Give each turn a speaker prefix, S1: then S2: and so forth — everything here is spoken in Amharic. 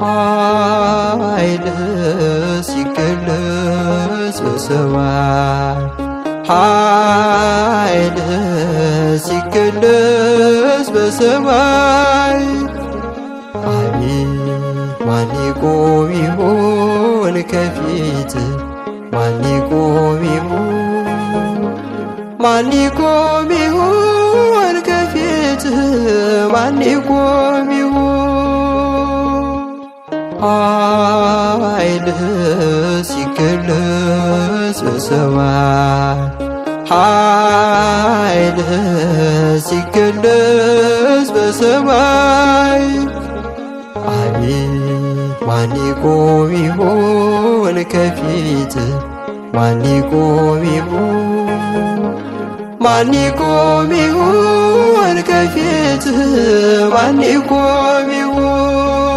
S1: ኃይልህ ሲገለጽ በሰማይ ኃይልህ ሲገለጽ በሰማይ አቤት ማን ይቆም ይሆን ከፊት ማን ይቆም ይሆን ማን ይቆም ይሆን ከፊት ማን ይቆም ይሆን ኃይልህ ሲገለጽ በሰማይ ኃይልህ ሲገለጽ በሰማይ አቤት ማን ይቆም ይሆን ከፊት ማን ይቆም ይሆን ማን ይቆም ይሆን ከፊት ማን ይቆም ይሆን